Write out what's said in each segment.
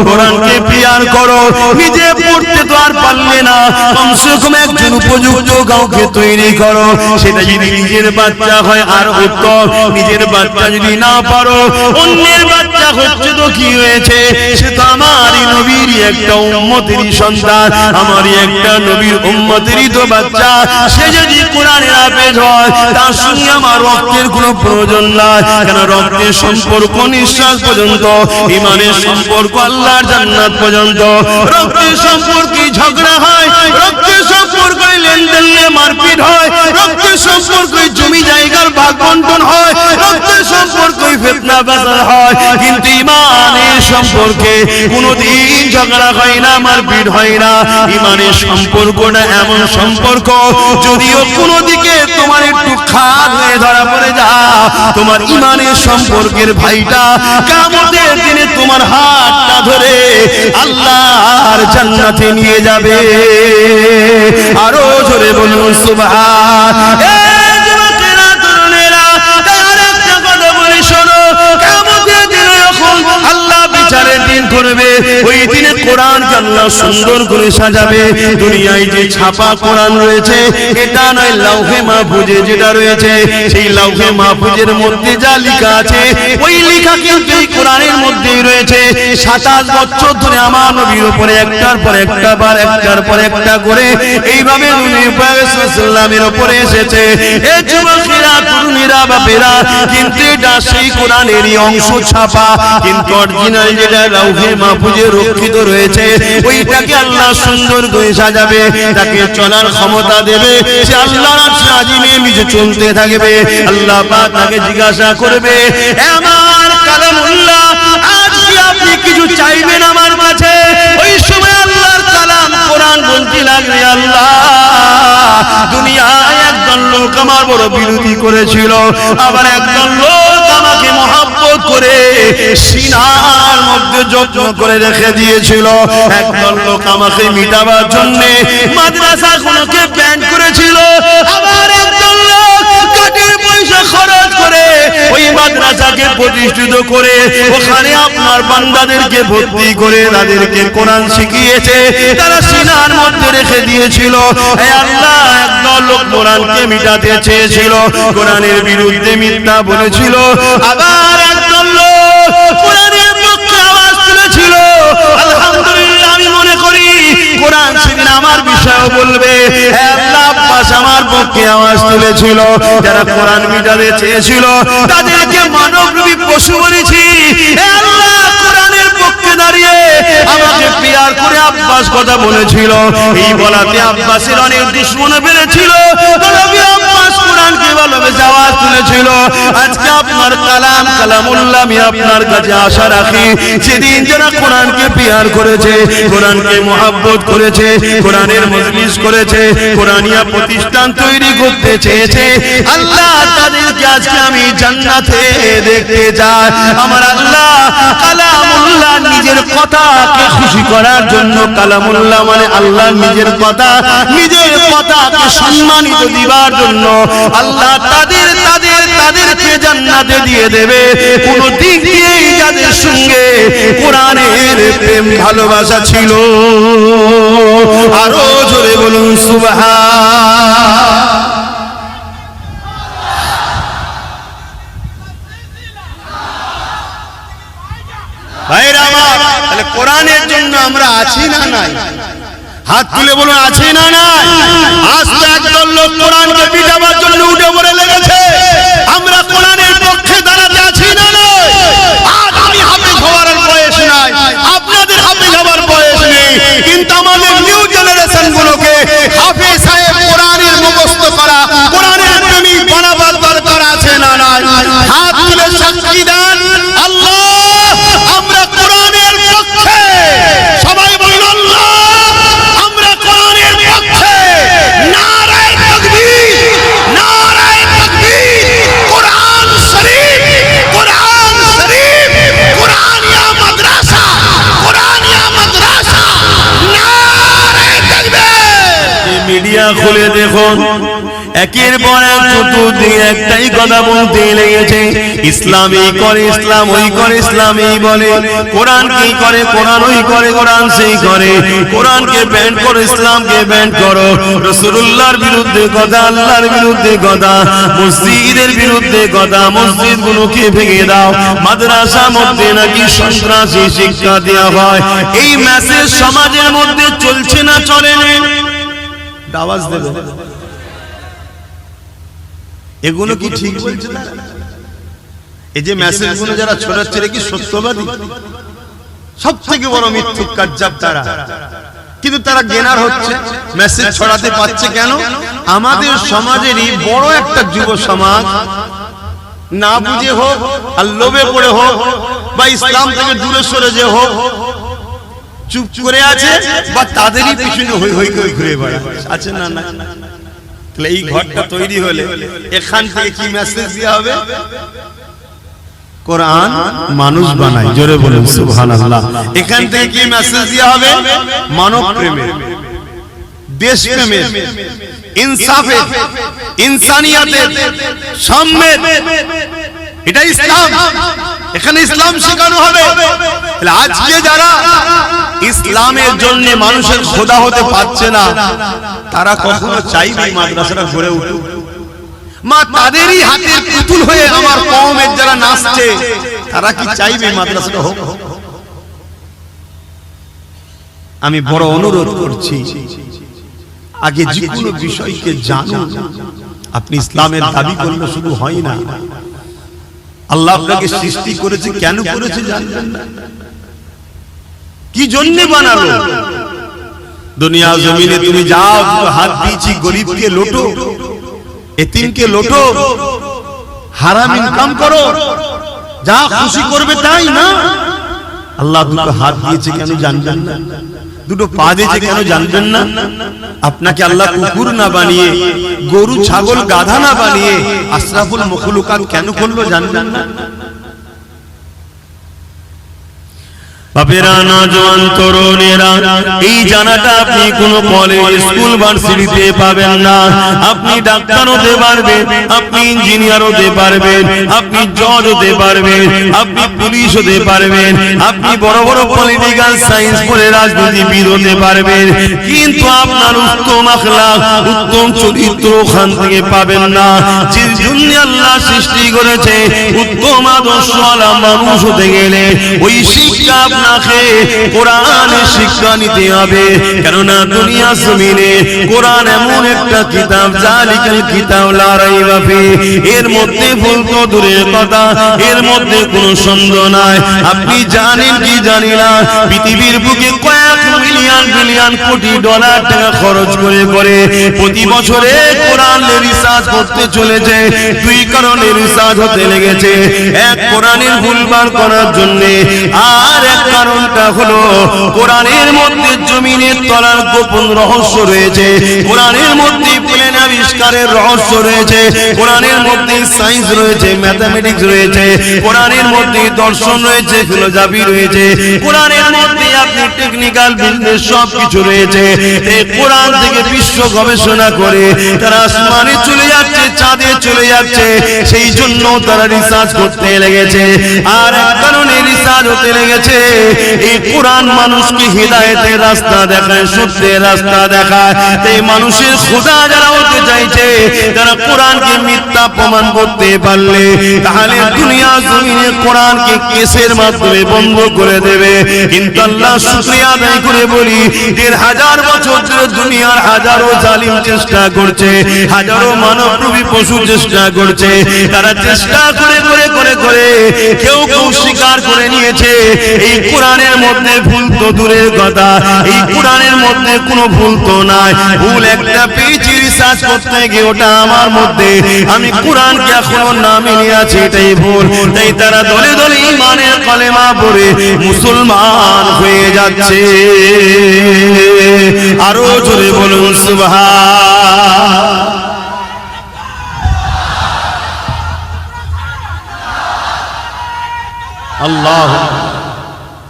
কোরআনকে প্রিয়ার করো। নিজে পড়তে তো আর পারলে না, কমসে কম একজন উপযুক্ত কাউকে তৈরি করো। সেটা যদি নিজের বাচ্চা হয় আর উত্তম, নিজের বাচ্চা যদি না পারো, অন্যের বাচ্চা হচ্ছে তো কি হয়েছে, সে তো আমারই নবীর একটা উম্মতেরই সন্তান, আমারই একটা নবীর উম্মতেরই তো বাচ্চা। সে যদি কোরআনের হাফেজ হয়, তার সঙ্গে আমার রক্তের কোনো প্রয়োজন নাই। কেন রক্তের সম্পর্ক নিঃশ্বাস পর্যন্ত, ইমানের সম্পর্ক আল্লাহর জান্নাত পর্যন্ত। রক্তের সম্পর্কে ঝগড়া হয়, রক্তের সম্পর্কে লেনদেন মারপিট হয়, রক্তের সম্পর্কে জমি জায়গার ভাগ বন্টন হয়, রক্তের সম্পর্কে ফিতনা ফাসাদ হয়। কিন্তু ইমানের সম্পর্কে কোনোদিন ঝগড়া হয় না, মারপিট হয় না। ইমানের সম্পর্কটা এমন সম্পর্ক, যদিও কোনো দিকে তোমার একটু খাদ হয়ে ধরা পড়ে যা, তোমার ইমানের সম্পর্কের ভাইটা কিয়ামতের দিনে তোমার হাতটা ধরে আল্লাহর জান্নাতে নিয়ে যাবে। আরো জোরে বলুন সুবহান। ওই দিনে কোরআনকে আল্লাহ সুন্দর করে সাজাবে। দুনিয়ায় যে ছাপা কোরআন রয়েছে, এটা নয় লাউহে মাহফুজে যেটা রয়েছে, সেই লাউহে মাহফুজের মধ্যে যা লেখা আছে, ওই লেখা কিন্তু এই কোরআনের মধ্যেই রয়েছে। 27 বছর ধরে আমার নবীর উপরে একটার পর একটা বার, একটার পর একটা করে এইভাবে নবী সাল্লাল্লাহু উপরে এসেছে। এই যুবকেরা, তরুণীরা, বাপেরা, কিন্তু এটা সেই কোরআনেরই অংশ ছাপা, কিন্তু অরিজিনাল যেটা লাউহে মাহফুজে রক্ষিত রয়েছে, ওইটাকে আল্লাহ সুন্দর করে সাজাবে, তাকে চলার ক্ষমতা দেবে। সে আল্লাহর আজিমে নিজে চলতে থাকবে। আল্লাহ পাক তাকে জিজ্ঞাসা করবে, আমার কালামুল্লাহ, আজ কি আপনি কিছু চাইবেন আমার কাছে? ওই সময় আল্লাহর কালাম কোরআন বলতে লাগবে, আল্লাহ, দুনিয়ায় একজন লোক আমার বড় বিরোধী করেছিল, আবার একজন লোক আমাকে মহব্বত করে সিনার মধ্যে যত্ন করে রেখে দিয়েছিল, একজন লোক আমাকে মিটাবার জন্য মাদ্রাসাগুলোকে ব্যান করেছিল, আবার একজন লোক কাঠের পয়সা খরচ করে ওই মাদ্রাসাকে প্রতিষ্ঠিত করে ওখানে আপনার বান্দাদেরকে ভর্তি করে তাদেরকে কোরআন শিখিয়েছে, তারা সিনার মধ্যে রেখে দিয়েছিল। হে আল্লাহ, একদল লোক কোরআনকে মিটাতে চেয়েছিল, কোরআনের বিরুদ্ধে মিথ্যা বলেছিল, আবার একদল লোক কোরআনের পক্ষে আওয়াজ তুলেছিল। আলহামদুলিল্লাহ, আমি মনে করি কোরআন সেদিন আমার বিষয়ও বলবে। হে আল্লাহ, আব্বাস আমার পক্ষে আওয়াজ তুলেছিল, যারা কোরআন মিটাতে চেয়েছিল তাদেরকে মানবরূপী পশু বলেছি। হে আল্লাহ, কোরআনের পক্ষে দাঁড়িয়ে আমাকে পিয়ার করে আব্বাস কথা বলেছিল, এই বলাতে আব্বাসের অনেক দুশমন বেড়েছিল। আব্বাস কোরআনকে ভালোবেসে আওয়াজ তুলেছিল। আজকে আপনার কালাম কালামুল্লাহ আমি আপনার কাছে আশা রাখি, সেদিন যারা কোরআনকে পিয়ার করেছে, কোরআনকে মহব্বত করেছে, কোরআনের মজলিস করেছে, কোরআনিয়া প্রতিষ্ঠান তৈরি করতে চেয়েছে, আল্লাহ তাদেরকে আজকে আমি জান্নাতে দেখতে যাই। আমার আল্লাহ কালামুল্লাহ নিজের কথাকে খুশি করার জন্য, কালামুল্লাহ মানে আল্লাহ নিজের কথা, নিজের কথাকে সম্মানিত দিবার জন্য আল্লাহ তাদেরকে জান্নাতে দিয়ে দেবে। কোন দিক দিয়ে যাদের সঙ্গে কোরআনের প্রেম ভালোবাসা ছিল, আরো জোরে বলুন সুবহান। ভাইরা আমার, তাহলে কোরআনের জন্য আমরা আছি না নাই? হাত তুলে বলুন, আছি না নাই? আজ তো একদল লোক কোরআনকে পিটাবার জন্য উঠে পড়ে লেগেছে। আমরা কোরআনের পক্ষে দাঁড়াতে আছি না নাই? আজ আমি হাফেজ হওয়ার বয়স নাই, আপনাদের হাফেজ হওয়ার বয়স নেই, কিন্তু আমাদের নিউ জেনারেশন গুলোকে হাফেজ সাহেব কোরআনের মুখস্থ করা, কোরআনের প্রেমিক বানাবার দরকার আছে না নাই? হাত তুলে সাক্ষী দেন, আল্লাহ আমরা কোরআনের পক্ষে। সবাই বলুন আল্লাহ আমরা কোরআনের পক্ষে। নারায়ে তাকবীর, নারায়ে তাকবীর। কোরআন শরীফ, কোরআন শরীফ, কোরআনিয়া মাদ্রাসা, কোরআনিয়া মাদ্রাসা। নারায়ে তাকবীর। মিডিয়া খুলে দেখুন, একের পর এক চতুর্দিকে একটাই কথা বলতে লেগেছে, ইসলাম এই করে, ইসলাম ওই করে, ইসলাম এই বলে, কোরআন কি করে, কোরআন ওই করে, কোরআন সেই করে, কোরআনকে ব্যান করো, ইসলামকে ব্যান করো, রাসূলুল্লাহর বিরুদ্ধে কথা, আল্লাহর বিরুদ্ধে কথা, মসজিদের বিরুদ্ধে কথা, মসজিদগুলোকে ভেঙে দাও, মাদ্রাসা মধ্যে নাকি সন্ত্রাসী শিক্ষা দেওয়া হয়। এই মেসেজ সমাজের মধ্যে চলছে না চলে না? আওয়াজ দেবে। এগুলো কি ঠিক বলছে না? এই যে মেসেজগুলো যারা ছড়াচ্ছে কি সত্যবাদী? সবথেকে বড় মিথ্যুক কাজ্জাব তারা। কিন্তু তারা গেনার হচ্ছে, মেসেজ ছড়াতে পারছে কেন? আমাদের সমাজেরই বড় একটা যুব সমাজ না বুঝে হোক আর লোভে পড়ে হোক বা ইসলাম থেকে দূরে সরে যে হোক চুপ করে আছে, বা তাদেরই পিছনে হই হই করে ঘুরে বেড়ায় আছে না? না, তাহলে এই ঘরটা তৈরি হলে এখান থেকে কি মেসেজ দেওয়া হবে? কোরআন মানুষ বানায়, জোরে বলুন সুবহানাল্লাহ। এখান থেকে কি মেসেজ দেওয়া হবে? মানব প্রেমের, দেশ প্রেমের, ইনসাফের, ইনসানিয়াতের, সাম্যের। এটা ইসলাম, এখানে ইসলাম শেখানো হবে। আজকে যারা ইসলামের জন্য মানুষের খোদা হতে পারছে না, তারা কখনো চাইবে মাদ্রাসাটা গড়ে উঠুক? মা তাদেরই হাতের পুতুল হয়ে আমার কওমের যারা নাচছে, তারা কি চাইবে মাদ্রাসাটা হোক? আমি বড় অনুরোধ করছি, আগে যে কোনো বিষয়কে জানুন। আপনি ইসলামের দাবি করলে শুধু হয় না। আল্লাহ আপনাকে সৃষ্টি করেছে, কেন করেছে জানবেন না? কি জন্য বানালো? দুনিয়া জমিনে তুমি যাও, হাত দিয়েছি গরিবকে লোটো, এতিমকে লোটো, হারাম ইনকাম করো, যা খুশি করবে তাই না। আল্লাহ দুটো হাত দিয়েছে কেন জানবেন না? দুটো পা দিয়েছে কেন জানবেন না? আপনাকে আল্লাহ কুকুর না বানিয়ে, গরু ছাগল গাধা না বানিয়ে আশরাফুল মখলুকাত কেন করলো জানবেন না? বাপেরা, নওজোয়ান তরুণেরা, এই জানাটা আপনি কোন কলেজ, স্কুল, ভার্সিটিতে পাবেন না। আপনি ডাক্তার হতে পারবেন, আপনি ইঞ্জিনিয়ার হতে পারবেন, আপনি জজ হতে পারবেন, আপনি পুলিশ হতে পারবেন, আপনি বড় বড় পলিটিক্যাল সায়েন্স পড়ে রাজনীতিবিদ হতে পারবেন, কিন্তু আপনার উত্তম আখলাক, উত্তম চরিত্র ওখান থেকে পাবেন না। যে জন্য আল্লাহ সৃষ্টি করেছে, উত্তম আদর্শওয়ালা মানুষ হতে গেলে ওই শিক্ষা আপনাকে কোরআনের শিক্ষা নিতে হবে। কেননা দুনিয়া জমিনে কোরআন এমন একটা কিতাব, জালিকাল কিতাব লা রাইবা ফিহি, এর মধ্যে ভুল তো দূরের কথা, এর মধ্যে কোনো সন্দেহ নাই। আপনি জানেন কি জানি না, পৃথিবীর বুকে কয়েক মিলিয়ন বিলিয়ন কোটি ডলার টাকা খরচ করে করে প্রতি বছরে কোরআনের রিসার্চ করতে চলেছে। দুই কারণে রিসার্চ হতে লেগেছে, এক কোরআনের ভুলবার করার জন্য, আর এক কারণটা হলো কোরআনের মধ্যে জমিনের তলার গোপন রহস্য রয়েছে, কোরআনের মধ্যে প্লেন আবিষ্কারের রহস্য রয়েছে, কোরআনের মধ্যে সায়েন্স রয়েছে, ম্যাথমেটিক্স রয়েছে, কোরআনের মধ্যে দর্শন রয়েছে, ফিলোসফি রয়েছে, কোরআনের মধ্যে আপনি টেকনিক্যাল বিজনেস সব কিছু রয়েছে। এই কোরআন থেকে বিশ্ব গবেষণা করে তারা আসমানে চলে যাচ্ছে, চাঁদে চলে যাচ্ছে, সেই জন্য তারা রিসার্চ করতে লেগেছে। আর এক কারণে রিসার্চ হতে লেগেছে, এই কোরআন মানুষকে হিদায়াতের রাস্তা দেখায়, সত্যের রাস্তা দেখায়। এই মানুষের খোদা যারা হতে চাইছে, তারা কোরআনকে মিথ্যা প্রমাণ করতে পারলে তাহলে দুনিয়া জমিনে কোরআনকে কেসের মাধ্যমে বন্ধ করে দেবে। কিন্তু আল্লাহ শুকরিয়া আদায় করে বলি, ১,৫০০ বছর ধরে দুনিয়ার হাজারো জালিম চেষ্টা করছে, হাজারো মানবরূপী পশু চেষ্টা করছে, তারা চেষ্টা করে করে করে করে কেউ কেউ স্বীকার করে নিয়েছে এই কোরআনের মধ্যে ভুল তো দূরের কথা, এই কোরআনের মধ্যে কোনো ভুল তো নাই। ভুল একটা পেয়েছি রিসার্চ করতে গিয়ে, ওটা আমার মধ্যে, আমি কোরআনকে এখনো না মেনে আছি, এটাই ভুল। তাই তারা দলে দলে ঈমানের কলেমা পড়ে মুসলমান হয়ে যাচ্ছে। আরো জোরে বলুন সুবহান। আল্লাহ।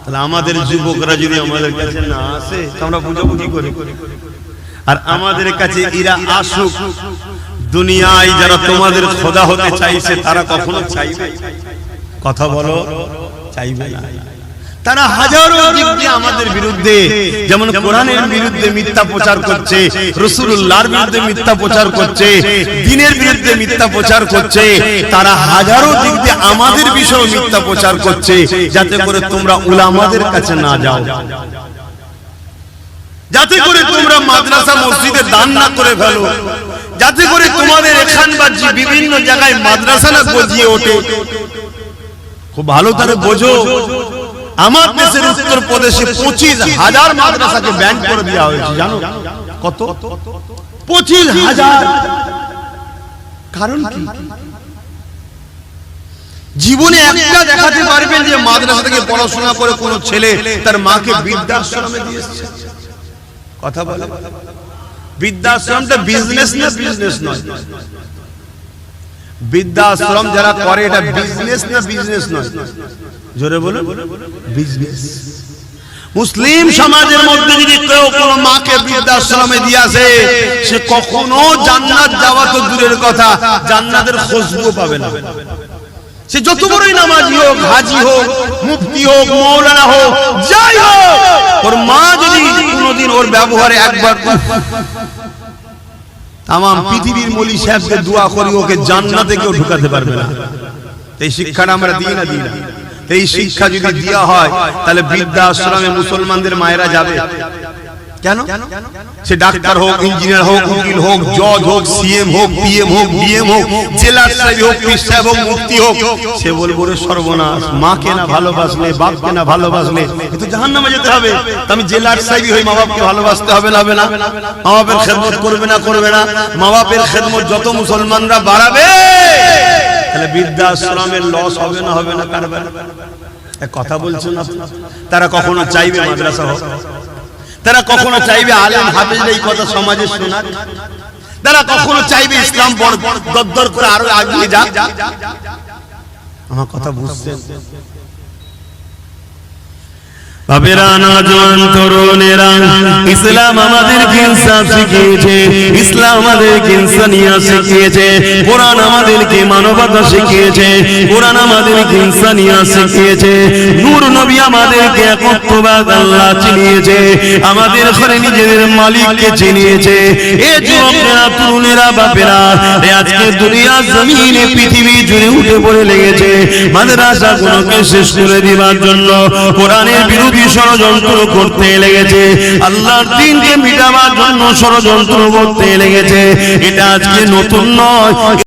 তাহলে আমাদের যুবকরা যদি আমাদের কাছে না আসে, আমরা বুঝাবো কি করে? আর আমাদের কাছে এরা আসুক, দুনিয়ায় যারা তোমাদের খোদা হতে চাইছে তারা কখনো চাইবে? কথা বলো, চাইবে না। তারা হাজারো দিক দিয়ে আমাদের বিরুদ্ধে, যেমন কোরআনের বিরুদ্ধে মিথ্যা প্রচার করছে, রাসূলুল্লাহর বিরুদ্ধে মিথ্যা প্রচার করছে, দ্বীনের বিরুদ্ধে মিথ্যা প্রচার করছে। তারা হাজারো দিক দিয়ে আমাদের বিষয়ে মিথ্যা প্রচার করছে, যাতে করে তোমরা উলামাদের কাছে না যাও, যাতে করে তোমরা মাদ্রাসা মসজিদে দান না করে ফেলো, যাতে করে তোমাদের এখান বা বিভিন্ন জায়গায় মাদ্রাসা না গজিয়ে ওঠে। খুব ভালো করে বোঝো, আমার দেশের উত্তর প্রদেশে 25,000 মাদ্রাসাকে ব্যান করে দেওয়া হয়েছে। জানো কত? 25,000। কারণ কি? জীবনে একটা দেখাতে পারবেন যে মাদ্রাসা থেকে পড়াশোনা করে কোন ছেলে তার মাকে বৃদ্ধাশ্রমে দিয়েছে? কথা বলে। বৃদ্ধাশ্রমটা বিজনেস না বিজনেস নয়? বৃদ্ধাশ্রম যারা করে এটা বিজনেস না বিজনেস নয়? জোরে বলুন, বিজনেস। মুসলিম সমাজের মধ্যে যদি কেউ কোন মাকে বৃদ্ধাশ্রমে দিয়ে আসে, সে কখনো জান্নাত যাওয়া তো দূরের কথা, জান্নাতের খুশবু পাবে না। সে যত বড়ই নামাজি হোক, হাজি হোক, মুফতি হোক, মৌলানা হোক, যাই হোক, ওর মা যদি কোনোদিন ওর ব্যবহারে একবার তাম পৃথিবীর মলি সাহেবকে দোয়া করি, ওকে জান্নাতে কেউ ঢুকাতে পারবে না। এই শিক্ষাটা আমরা দিই না, দিই না। এই শিক্ষা যদি দেওয়া হয়, তাহলে বৃদ্ধাশ্রমে মুসলমানদের মায়েরা যাবে কেন? সে ডাক্তার হোক, ইঞ্জিনিয়ার হোক, উকিল হোক, জজ হোক, সিএম হোক, পিএম হোক, ডিএম হোক, জেলার সাহেব হোক, পীর সাহেব হোক, মুফতি হোক, সে বলবো রে সর্বনাশ, মাকে না ভালোবাসলে, বাপকে না ভালোবাসলে এ তো জাহান্নামে যেতে হবে। আমি জেলার সাহেব হই, মা বাপকে ভালোবাসতে হবে না? হবে না? মা বাপের খেদমত করবে না? করবে না? মা বাপের খেদমত যত মুসলমানরা বাড়াবে, তাহলে বৃদ্ধাশ্রমের লস হবে না? হবে না? কারবার কথা বলছো না? তারা কখনো চাইবে মাদ্রাসা হোক? তারা কখনো চাইবে আলেম হাফেজরা এই কথা সমাজে শোনাক? তারা কখনো চাইবে ইসলাম দরদর করে আরো এগিয়ে যাক? আমার কথা বুঝছেন? বাবেরা, নওজোয়ান তরুণেরা, ইসলাম আমাদেরকে ইনসাফ শিখিয়েছে, ইসলাম আমাদেরকে ইনসানিয়ত শিখিয়েছে, কোরআন আমাদেরকে মানবতা শিখিয়েছে, কোরআন আমাদেরকে ইনসানিয়ত শিখিয়েছে, নূর নবী আমাদেরকে একত্ববাদ আল্লাহ চিনিয়েছে, আমাদের ঘরে নিজেদের মালিককে চিনিয়েছে। এ যুবকেরা, তরুণেরা, বাপেরা, আজকে দুনিয়া জমিনে পৃথিবী জুড়ে উঠে পড়ে লেগেছে মাদ্রাসাগুলোকে শেষ করে দিবার জন্য, কোরআনের বিরুদ্ধে ষড়যন্ত্র করতে লেগেছে, আল্লাহর দ্বীনকে মিটাবার জন্য ষড়যন্ত্র করতে লেগেছে। এটা আজকে নতুন নয়।